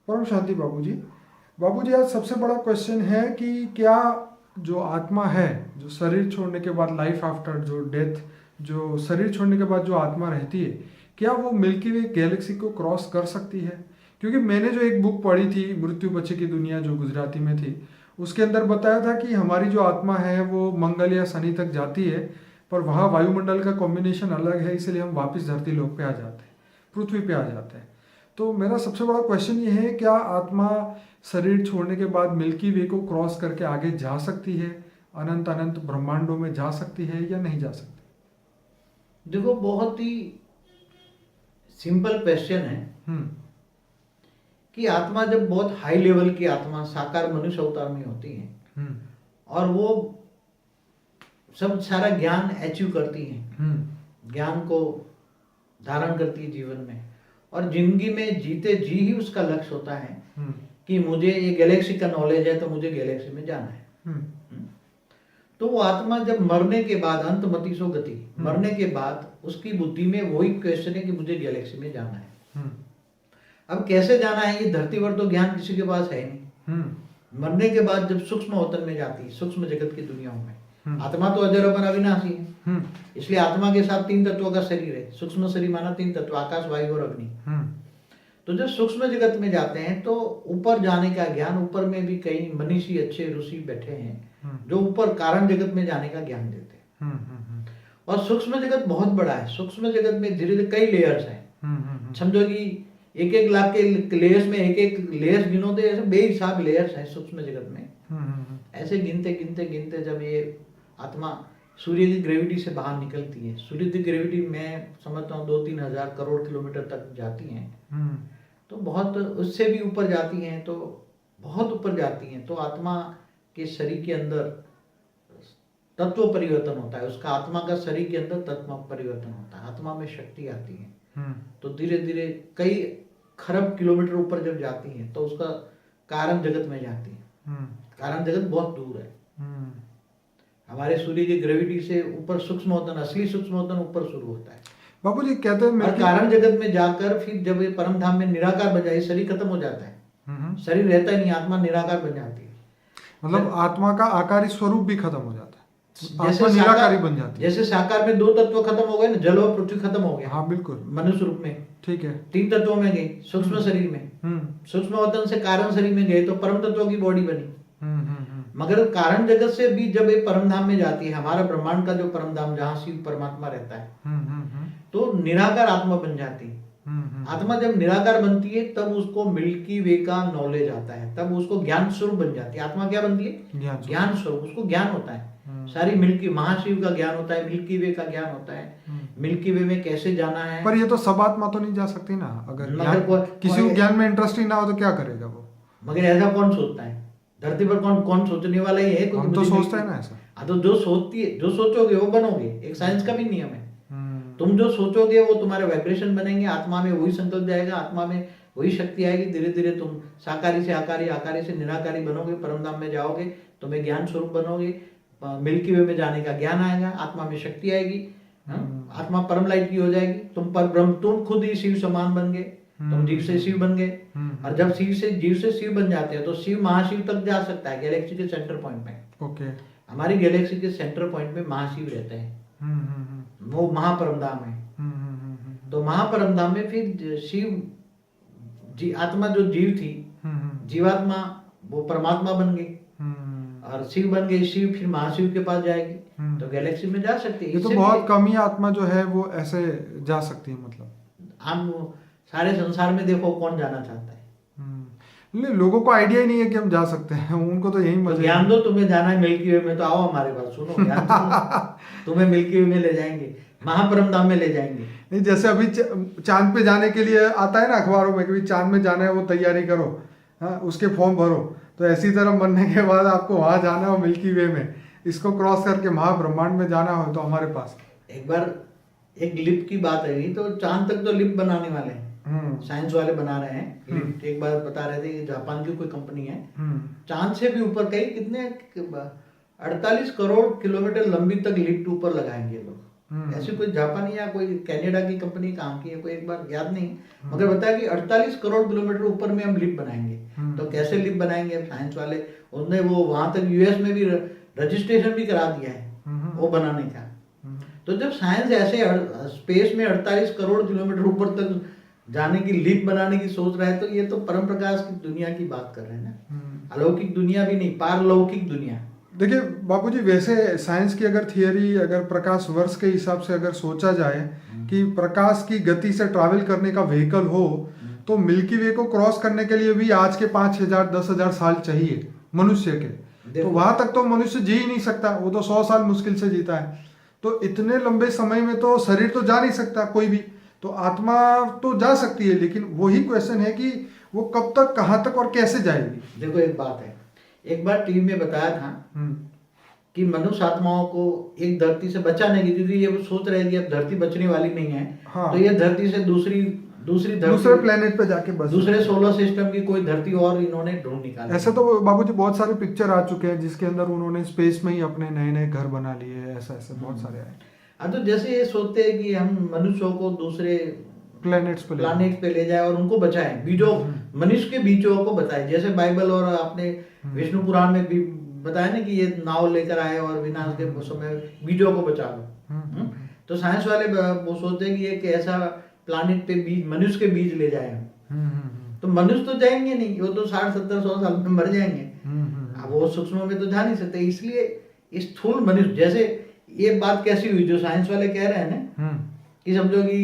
परम शांति बाबूजी। बाबूजी, आज सबसे बड़ा क्वेश्चन है कि क्या जो आत्मा है, जो शरीर छोड़ने के बाद, लाइफ आफ्टर जो डेथ, जो शरीर छोड़ने के बाद जो आत्मा रहती है, क्या वो मिल्की वे गैलेक्सी को क्रॉस कर सकती है? क्योंकि मैंने जो एक बुक पढ़ी थी, मृत्यु पछी की दुनिया, जो गुजराती में थी, उसके अंदर बताया था कि हमारी जो आत्मा है वो मंगल या शनि तक जाती है, पर वहाँ वायुमंडल का कॉम्बिनेशन अलग है, इसलिए हम वापस धरती लोक पे आ जाते हैं, पृथ्वी पे आ जाते हैं। तो मेरा सबसे बड़ा क्वेश्चन ये है, क्या आत्मा शरीर छोड़ने के बाद मिल्की वे को क्रॉस करके आगे जा सकती है, अनंत अनंत ब्रह्मांडों में जा सकती है या नहीं जा सकती? देखो, बहुत ही सिंपल क्वेश्चन है हम्म। कि आत्मा जब बहुत हाई लेवल की आत्मा साकार मनुष्य अवतार में होती है हम्म। और वो सब सारा ज्ञान अचीव करती है, हम्म। ज्ञान को धारण करती है जीवन में, और जिंदगी में जीते जी ही उसका लक्ष्य होता है हम्म। कि मुझे ये गैलेक्सी का नॉलेज है तो मुझे गैलेक्सी में जाना है। हम्म। तो वो आत्मा जब मरने के बाद, अंतमति सो गति, मरने के बाद उसकी बुद्धि में वही क्वेश्चन है कि मुझे गैलेक्सी में जाना है। हम्म। अब कैसे जाना है, ये धरती पर तो ज्ञान किसी के पास है नहीं। हम्म। मरने के बाद जब सूक्ष्म वतन में जाती है, सूक्ष्म जगत की दुनियाओं में, हम्म। आत्मा तो अजर अमर अविनाशी है, हम्म। इसलिए आत्मा के साथ तीन तत्वों का शरीर है। सूक्ष्म शरीर माना तीन तत्व, आकाश, वायु और अग्नि। हम्म। तो जब सूक्ष्म जगत में जाते हैं तो ऊपर जाने का ज्ञान, ऊपर में भी कई मनीषी अच्छे ऋषि बैठे हैं जो ऊपर कारण जगत में जाने का ज्ञान देते हैं। और सूक्ष्म जगत बहुत बड़ा है। सूक्ष्म जगत में धीरे धीरे कई लेयर्स हैं। समझो कि एक एक लाख के लेयर्स में एक एक लेयर्स गिनो तो ऐसे बेहिसाब लेयर्स हैं सूक्ष्म जगत में। ऐसे गिनते गिनते गिनते जब ये आत्मा सूर्य की ग्रेविटी से बाहर निकलती है, सूर्य की ग्रेविटी मैं समझता हूँ 2-3 हजार करोड़ किलोमीटर तक जाती हैं, तो बहुत उससे भी ऊपर जाती हैं, तो बहुत ऊपर जाती हैं, तो आत्मा के शरीर के अंदर तत्व परिवर्तन होता है। उसका आत्मा का शरीर के अंदर तत्व परिवर्तन होता है, आत्मा में शक्ति आती है। तो धीरे धीरे कई खरब किलोमीटर ऊपर जब जाती है तो उसका कारण जगत में जाती है। कारण जगत बहुत दूर है, हमारे सूर्य की ग्रेविटी से ऊपर सूक्ष्म वतन, असली सूक्ष्म वतन ऊपर शुरू होता है। बाबूजी कहते हैं और कारण जगत में जाकर फिर जब ये परम धाम में निराकार बन जाए, शरीर खत्म हो जाता है, शरीर रहता ही नहीं, आत्मा निराकार बन जाती है। मतलब आत्मा का आकारी स्वरूप भी खत्म हो जाता है, जैसे आत्मा निराकारी बन जाती है। जैसे साकार में 2 तत्व खत्म हो गए ना, जल और पृथ्वी खत्म हो गया। हाँ बिल्कुल, मनुष्य रूप में ठीक है। 3 तत्वों में गए, सूक्ष्म शरीर में, सूक्ष्म वतन से कारण शरीर में गए तो परम तत्वों की बॉडी बनी। मगर कारण जगत से भी जब ये परम धाम में जाती है, हमारा ब्रह्मांड का जो परम धाम जहाँ शिव परमात्मा रहता है, तो निराकार आत्मा बन जाती है। आत्मा जब निराकार बनती है तब उसको मिल्की वे का नॉलेज आता है, तब उसको ज्ञान स्वरूप बन जाती है। आत्मा क्या बनती है? ज्ञान स्वरूप। उसको ज्ञान होता है, सारी मिल्की महाशिव का ज्ञान होता है, मिल्की वे का ज्ञान होता है, मिल्की वे में कैसे जाना है। पर ये तो सब आत्मा तो नहीं जा सकती ना, अगर किसी को ज्ञान में इंटरेस्ट ही ना हो तो क्या करेगा वो? मगर ऐसा कौन सोचता है धरती पर? कौन सोचने वाला ही है? हम तो सोचते हैं ना ऐसा। हाँ, तो जो सोचती है, जो सोचोगे वो बनोगे। एक साइंस का भी नियम है, तुम जो सोचोगे वो तुम्हारे वाइब्रेशन बनेंगे, आत्मा में वही संकल्प जाएगा, आत्मा में वही शक्ति आएगी। धीरे धीरे तुम साकारी से आकारी, आकारी से निराकारी बनोगे, परमधाम में जाओगे, तुम्हें ज्ञान स्वरूप बनोगे, मिल्की वे में जाने का ज्ञान आएगा, आत्मा में शक्ति आएगी, आत्मा परम लाइट की हो जाएगी। तुम पर ब्रह्म, तुम खुद ही शिव समान बन गए, तुम जीव से शिव बन गए। और जब जीव से शिव बन जाते हैं तो शिव महाशिव तक जा सकता है, गैलेक्सी के सेंटर पॉइंट में। ओके। हमारी गैलेक्सी के सेंटर पॉइंट में महाशिव रहते हैं, वो महापरमधाम है। तो महापरमधाम में फिर शिव आत्मा जो जीव थी, जीवात्मा वो परमात्मा बन गई, और शिव बन गई। शिव फिर महाशिव के पास जाएगी, तो गैलेक्सी में जा सकती है। ये तो बहुत कम ही आत्मा जो है वो ऐसे जा सकती है। मतलब हम सारे संसार में देखो कौन जाना चाहता है? लोगों को आइडिया ही नहीं है कि हम जा सकते हैं, उनको तो यही मजा। ज्ञान दो, तुम्हें जाना है मिल्की वे में तो आओ हमारे पास, सुनो ज्ञान तुम्हें मिल्की वे में ले जाएंगे, महापरम धाम में ले जाएंगे। नहीं, जैसे अभी चांद पे जाने के लिए आता है ना अखबारों में कि चांद में जाना है, वो तैयारी करो, हाँ, उसके फॉर्म भरो। तो ऐसी तरह मरने के बाद आपको वहां जाना हो मिल्की वे में, इसको क्रॉस करके महाब्रह्मांड में जाना हो तो हमारे पास। एक बार एक लिफ्ट की बात आई, तो चांद तक तो लिफ्ट बनाने वाले हैं, साइंस वाले बना रहे हैं लिफ्ट। एक बार बता रहे थे जापान की कोई कंपनी है, चांद से भी ऊपर कई कितने 48 करोड़ किलोमीटर लंबी तक लिफ्ट ऊपर लगाएंगे लोग। ऐसी कोई जापानी या कोई कनाडा की कंपनी काम की है, कोई एक बार याद नहीं, मगर बताया कि 48 करोड़ किलोमीटर ऊपर में हम लिफ्ट बनाएंगे। तो कैसे लिफ्ट बनाएंगे साइंस वाले, उन्होंने वो वहां तक यूएस में भी रजिस्ट्रेशन भी करा दिया है वो बनाने का। तो जब साइंस ऐसे स्पेस में 48 करोड़ किलोमीटर ऊपर तक जाने की लिफ्ट बनाने की सोच रहा है, तो ये तो परम प्रकाश की दुनिया की बात कर रहे हैं ना, अलौकिक दुनिया भी नहीं, पारलौकिक दुनिया। देखिए बाबूजी, वैसे साइंस की अगर थियरी, अगर प्रकाश वर्ष के हिसाब से अगर सोचा जाए कि प्रकाश की गति से ट्रैवल करने का व्हीकल हो, तो मिल्की वे को क्रॉस करने के लिए भी आज के 5,000 10,000 साल चाहिए मनुष्य के। तो वहां तक तो मनुष्य जी ही नहीं सकता, वो तो 100 साल मुश्किल से जीता है। तो इतने लंबे समय में तो शरीर तो जा नहीं सकता कोई भी, तो आत्मा तो जा सकती है, लेकिन वही क्वेश्चन है कि वो कब तक, कहाँ तक और कैसे जाएगी। देखो एक बात है, एक बार टीवी में बताया था कि मनुष्य आत्माओं को एक धरती से बचाने की, क्योंकि ये सोच रहे हैं कि अब धरती बचने वाली नहीं है, हाँ। तो ये धरती से दूसरे प्लेनेट पे जाके बस, दूसरे सोलर सिस्टम की कोई धरती और इन्होंने ढूंढ निकाला। ऐसे तो बाबूजी बहुत सारे पिक्चर आ चुके हैं जिसके अंदर उन्होंने स्पेस में ही अपने नए नए घर बना लिए, ऐसा ऐसे बहुत सारे आए। तो जैसे ये सोचते हैं कि हम मनुष्यों को दूसरे प्लैनेट्स पे ले जाए और उनको बचाएं, बीजों मनुष्य के बीजों को बताएं। जैसे बाइबल और आपने विष्णु पुराण में भी बताया ना कि ये नाव लेकर आए और विनाश के समय बीजों को बचा लो। तो साइंस वाले वो सोचते हैं कि एक ऐसा प्लानिट पे बीज, मनुष्य के बीज ले जाए हम। तो मनुष्य तो जाएंगे नहीं, वो तो 60-70-100 साल में मर जाएंगे। अब वो सूक्ष्म में तो जा नहीं सकते, इसलिए स्थूल मनुष्य, जैसे ये बात कैसी हुई जो साइंस वाले कह रहे हैं ना कि समझो कि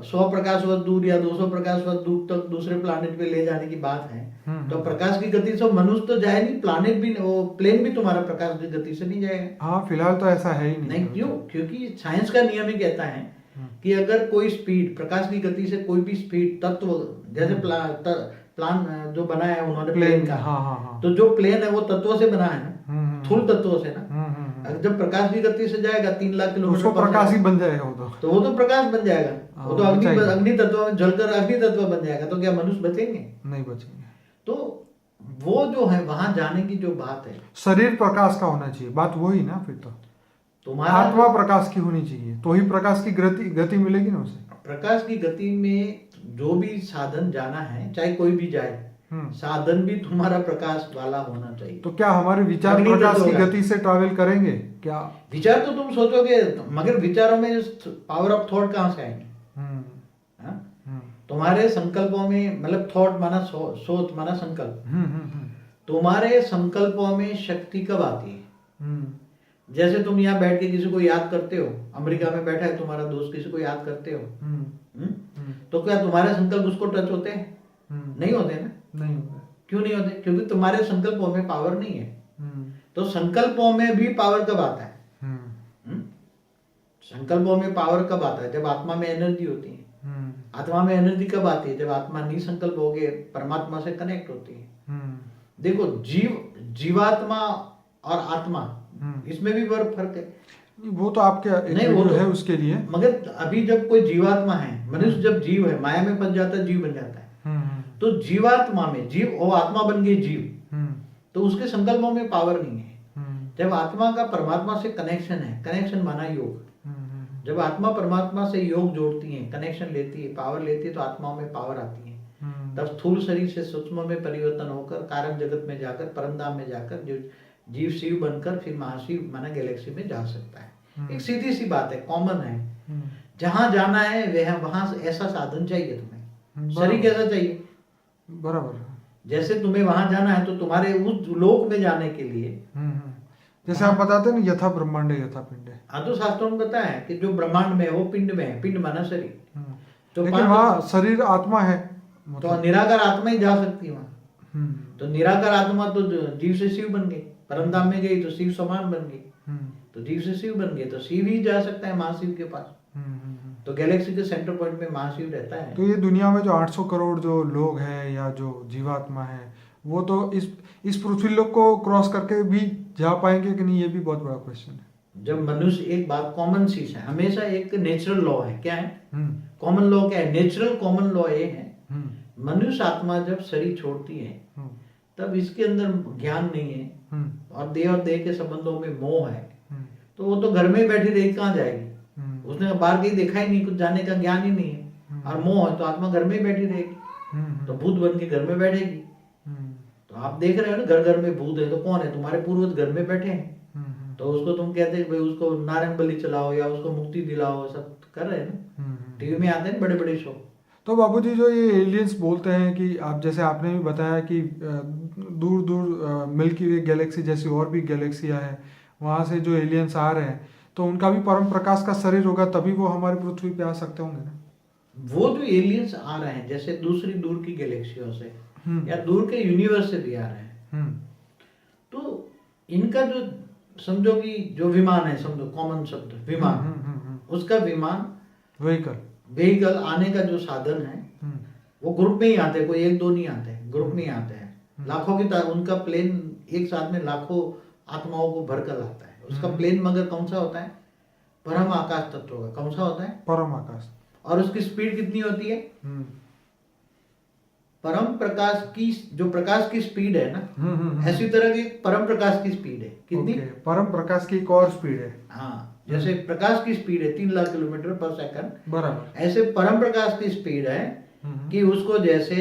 100 प्रकाश वर्ष दूर या 200 प्रकाश वर्ष दूर तक दूसरे प्लानिट पे ले जाने की बात है, तो प्रकाश की गति से मनुष्य तो जाए नहीं, प्लानिट भी, वो प्लेन भी तुम्हारा प्रकाश की गति से नहीं जाएगा। हाँ, फिलहाल तो ऐसा है ही नहीं। क्यों? क्योंकि साइंस का नियम ही कहता है कि अगर कोई स्पीड, प्रकाश की गति से कोई भी स्पीड तत्व, जैसे प्लान जो बनाया है उन्होंने प्लेन का, तो जो प्लेन है वो तत्वों से बना है ना, स्थूल तत्वों से ना। जब प्रकाश की गति से जाएगा 3 लाख किलोमीटर, प्रकाश ही बन जाएगा वो तो प्रकाश बन जाएगा, वो तो अग्नि तत्व में जलकर अग्नि तत्व बन जाएगा। तो क्या मनुष्य बचेंगे? नहीं बचेंगे। तो वो जो है वहां जाने की जो बात है, शरीर प्रकाश का होना चाहिए, बात वही ना, फिर तो तुम्हारा आत्मा प्रकाश की होनी चाहिए, तो ही प्रकाश की गति मिलेगी ना उसे। प्रकाश की गति में जो भी साधन जाना है, चाहे कोई भी जाए, साधन भी तुम्हारा प्रकाश वाला होना चाहिए। तो क्या हमारे विचार प्रकाश की गति से ट्रैवल करेंगे क्या? विचार तो तुम सोचोगे, मगर विचारों में पावर ऑफ थॉट कहाँ से आएंगे? तुम्हारे संकल्पों में, मतलब थॉट माना सोच माना संकल्प, तुम्हारे संकल्पों में शक्ति कब आती है? जैसे तुम यहाँ बैठ के किसी को याद करते हो, अमेरिका में बैठा है तुम्हारा दोस्त, किसी को याद करते हो, तो क्या तुम्हारे संकल्प उसको टच होते हैं? नहीं होते ना। नहीं होते। क्यों नहीं होते? क्योंकि तुम्हारे संकल्पों में पावर नहीं है। तो संकल्पों में भी पावर कब आता है? संकल्पों में पावर कब आता है? जब आत्मा में एनर्जी होती है। आत्मा में एनर्जी कब आती है? जब आत्मा निसंकल्प हो गए परमात्मा से कनेक्ट होती है। देखो, जीवात्मा और आत्मा, इसमें भी बड़ा फर्क है। वो तो आपके नहीं, वो तो है उसके लिए। मगर अभी जब कोई जीवात्मा है, मनुष्य जब जीव है, माया में फंस जाता है, जीव बन जाता है। तो जीवात्मा में, जीव और आत्मा बन गई जीव, तो उसके संकल्पों में पावर नहीं है। जब आत्मा का परमात्मा से कनेक्शन है, कनेक्शन माना योग, जब आत्मा परमात्मा से योग जोड़ती है, कनेक्शन लेती है, पावर लेती है, तो आत्माओं में पावर आती है। तब स्थूल शरीर से सूक्ष्म में परिवर्तन होकर कारण जगत में जाकर, परमधाम में जाकर जो जीव शिव बनकर फिर महाशिव माना गैलेक्सी में जा सकता है। एक सीधी सी बात है, कॉमन है। जहां जाना है वह वहां ऐसा साधन चाहिए तुम्हें, शरीर कैसा चाहिए? बराबर। जैसे तुम्हें वहां जाना है तो तुम्हारे उस लोक में जाने के लिए, जैसे आप बताते हैं ना, यथा ब्रह्मांड यथा पिंड। हाँ, तो शास्त्रों में बताया है कि जो ब्रह्मांड में है वो पिंड में है, पिंड माना शरीर। तो लेकिन वहाँ शरीर आत्मा है, तो निराकार आत्मा ही जा सकती है वहां। तो निराकार आत्मा तो जीव से शिव बन गई, परमधाम में गई तो शिव समान बन गई, तो जीव से शिव बन गए, तो शिव ही जा सकता है महाशिव के पास। तो गैलेक्सी के सेंटर पॉइंट में महाशिव रहता है। तो ये दुनिया में जो 800 करोड़ जो लोग हैं या जो जीवात्मा है, वो तो इस पृथ्वी लोक को क्रॉस करके भी जा पाएंगे कि नहीं, ये भी बहुत बड़ा क्वेश्चन है। जब मनुष्य, एक बात कॉमन चीज है, हमेशा एक नेचुरल लॉ है। क्या है कॉमन लॉ? क्या है नेचुरल कॉमन लॉ? ये है मनुष्य आत्मा जब शरीर छोड़ती है तब इसके अंदर ज्ञान नहीं है और देह के संबंधों में मोह है, तो वो तो घर में बैठी रहेगी, कहाँ जाएगी? उसने बाहर कहीं देखा ही नहीं, कुछ जाने का ज्ञान ही नहीं है। और मोह है तो आत्मा घर में ही बैठी रहेगी, तो भूत बन के घर में बैठेगी। तो आप देख रहे हो ना, घर घर में भूत है, तो कौन है? तुम्हारे पूर्वज घर में बैठे हैं। तो उसको तुम कहते हैं भाई उसको नारायण बलि चलाओ या उसको मुक्ति दिलाओ, सब कर रहे हैं ना, टीवी में आते हैं बड़े बड़े शो। तो बाबूजी जो ये एलियंस बोलते हैं कि आप जैसे आपने भी बताया कि दूर दूर मिल्की वे गैलेक्सी जैसी और भी गैलेक्सियां हैं, वहाँ से जो एलियंस आ रहे हैं, तो उनका भी परम प्रकाश का शरीर होगा, तभी वो हमारी पृथ्वी पे आ सकते होंगे ना? वो जो एलियंस आ रहे हैं जैसे दूसरी दूर की गैलेक्सियों से या दूर के यूनिवर्स से भी आ रहे हैं, तो इनका जो समझो कि जो विमान है, समझो कॉमन शब्द विमान, उसका विमान व्हीकल आने का जो साधन है वो ग्रुप में ही आते हैं, कोई एक दो नहीं आते हैं, ग्रुप में ही आते हैं। लाखों की उनका प्लेन एक साथ में लाखों आत्माओं को भरकर लाता है। उसका प्लेन मगर कौन सा होता है? परम आकाश तत्व का। कौन सा होता है? परम आकाश। और उसकी स्पीड कितनी होती है? परम प्रकाश की, जो प्रकाश की स्पीड है ना, ऐसी तरह की परम प्रकाश की स्पीड है। कितनी? परम प्रकाश की एक और स्पीड है। हाँ, जैसे प्रकाश की स्पीड है 3 लाख किलोमीटर पर सेकंड, बराबर, ऐसे परम प्रकाश की स्पीड है कि उसको जैसे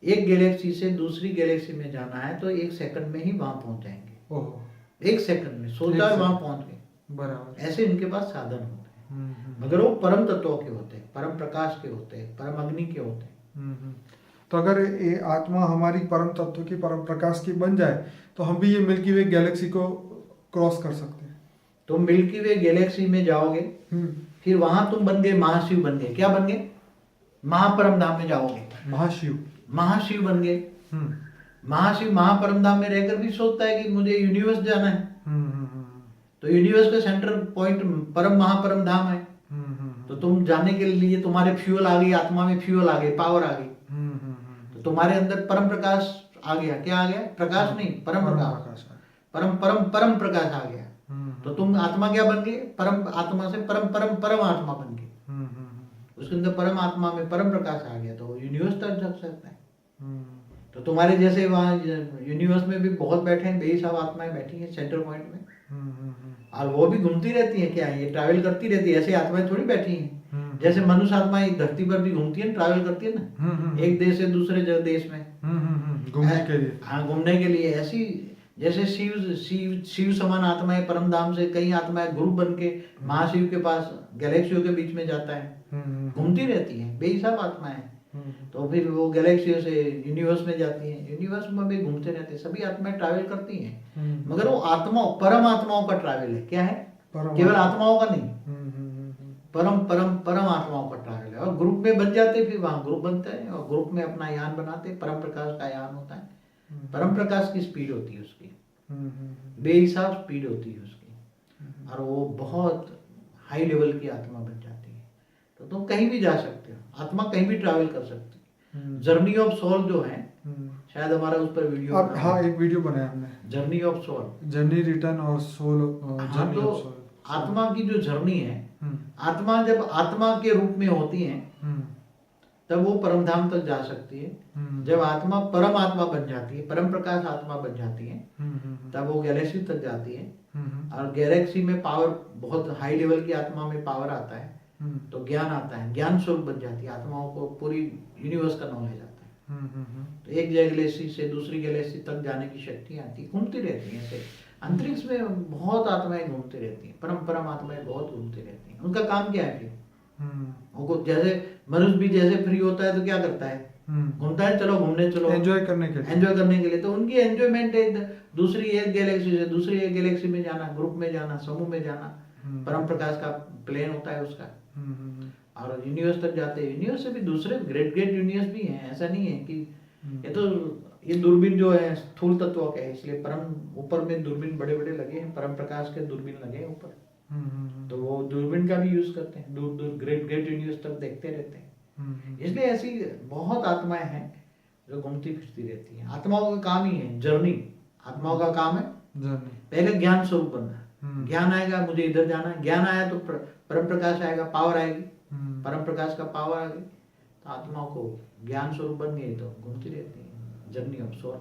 एक गैलेक्सी से दूसरी गैलेक्सी में जाना है तो 1 सेकंड में ही वहां पहुंच जाएंगे। 1 सेकंड में सोचा वहां पहुंच गए। बराबर। ऐसे इनके पास साधन होते हैं, मगर वो परम तत्वों के होते हैं, परम प्रकाश के होते हैं, परम अग्नि के होते हैं। तो अगर ये आत्मा हमारी परम तत्व की, परम प्रकाश की बन जाए तो हम भी ये मिल्की वे गैलेक्सी को क्रॉस कर सकते हैं। तो मिल्की वे गैलेक्सी में जाओगे, फिर वहां तुम बन गए महाशिव बन गए। क्या बन गए? महापरम धाम में जाओगे, महाशिव बन गए। महाशिव महापरम धाम में रहकर भी सोचता है कि मुझे यूनिवर्स जाना है, तो यूनिवर्स का सेंटर पॉइंट परम महापरम धाम है। तो तुम जाने के लिए तुम्हारे फ्यूल आ गई, आत्मा में फ्यूल आ गई, पावर आ गई, तो तुम्हारे अंदर परम प्रकाश आ गया। क्या आ गया? प्रकाश नहीं, परम प्रकाश, परम परम परम प्रकाश आ गया। तो तुम आत्मा क्या बन गए? परम आत्मा से परम परम परम आत्मा बन गए। उसके अंदर परम आत्मा में परम प्रकाश आ गया, तो यूनिवर्स तक जा सकता है। तो तुम्हारे जैसे वहाँ यूनिवर्स में भी बहुत बैठे हैं, बेहिसाब आत्माएं बैठी हैं सेंटर पॉइंट में, और वो भी घूमती रहती है। क्या ये ट्रैवल करती रहती है? ऐसे आत्माएं थोड़ी बैठी हैं। जैसे मनुष्य आत्माएं धरती पर भी घूमती है, ट्रैवल करती है ना, एक देश से दूसरे देश में घूमने के लिए। हाँ, घूमने के लिए। ऐसी जैसे शिव समान आत्माएं परम धाम से कई आत्माएं ग्रुप बन के महाशिव के पास गैलेक्सियों के बीच में जाता है, घूमती रहती है, बेहिसाब आत्माएं। तो फिर वो गैलेक्सियों से यूनिवर्स में जाती हैं, यूनिवर्स में भी घूमते रहते हैं। सभी आत्माएं ट्रैवल करती हैं, मगर वो आत्मा परम आत्माओं का ट्रैवल है। क्या है? केवल आत्माओं का नहीं, परम परम परम आत्माओं का ट्रैवल है। और ग्रुप में बन जाते, फिर वहां ग्रुप बनता है और ग्रुप में अपना यान बनाते। परम प्रकाश का यान होता है, परम प्रकाश की स्पीड होती है उसकी, बेहिसाब स्पीड होती है उसकी, और वो बहुत हाई लेवल की आत्मा बन जाती है। तो तुम कहीं भी जा सकते हो, आत्मा कहीं भी ट्रैवल कर सकती है। जर्नी ऑफ सोल जो है, शायद हमारा उस पर वीडियो हाँ, एक वीडियो बनाया हमने, journey of soul, journey return और सोल। हाँ, तो आत्मा की जो जर्नी है, आत्मा जब आत्मा के रूप में होती है तब वो परम धाम तक जा सकती है। जब आत्मा परम आत्मा बन जाती है, परम प्रकाश आत्मा बन जाती है, तब वो गैलेक्सी तक जाती है। और गैलेक्सी में पावर, बहुत हाई लेवल की आत्मा में पावर आता है, तो ज्ञान आता है, ज्ञान स्वरूप बन जाती है। आत्माओं को पूरी यूनिवर्स का नॉलेज आता है। तो एक गैलेक्सी से दूसरी गैलेक्सी तक जाने की शक्ति आती है, घूमती रहती है। ऐसे अंतरिक्ष में बहुत आत्माएं घूमती रहती हैं, परम परम आत्माएं बहुत घूमती रहती हैं। उनका काम क्या है? फिर उनको जैसे मनुष्य भी जैसे फ्री होता है तो क्या करता है? घूमता है, चलो घूमने चलो, एंजॉय करने के लिए। तो उनकी एंजॉयमेंट है दूसरी एक गैलेक्सी से दूसरी एक गैलेक्सी में जाना, ग्रुप में जाना, समूह में जाना। परम प्रकाश का प्लेन होता है उसका, और यूनिवर्स तक जाते हैं। यूनिवर्स से भी दूसरे ग्रेट ग्रेट यूनिवर्स भी हैं। ऐसा नहीं है कि ये तो, ये दूरबीन जो है स्थूल तत्वों का है, इसलिए परम ऊपर में दूरबीन बड़े बड़े लगे हैं, परम प्रकाश के दूरबीन लगे हैं ऊपर। तो वो दूरबीन का भी यूज करते हैं, दूर दूर ग्रेट ग्रेट यूनिवर्स तक देखते रहते हैं। इसलिए ऐसी बहुत आत्माएं हैं जो घूमती फिरती रहती हैं। आत्माओं का काम ही है जर्नी। आत्माओं का काम है पहले ज्ञान स्वरूप बनना। ज्ञान आएगा, मुझे इधर जाना है, ज्ञान आया तो परम प्रकाश आएगा, पावर आएगी, परम प्रकाश का पावर आ गई, तो आत्माओं को ज्ञान स्वरूप बन गई तो घूमती रहती है, जर्नी ऑफ सोल।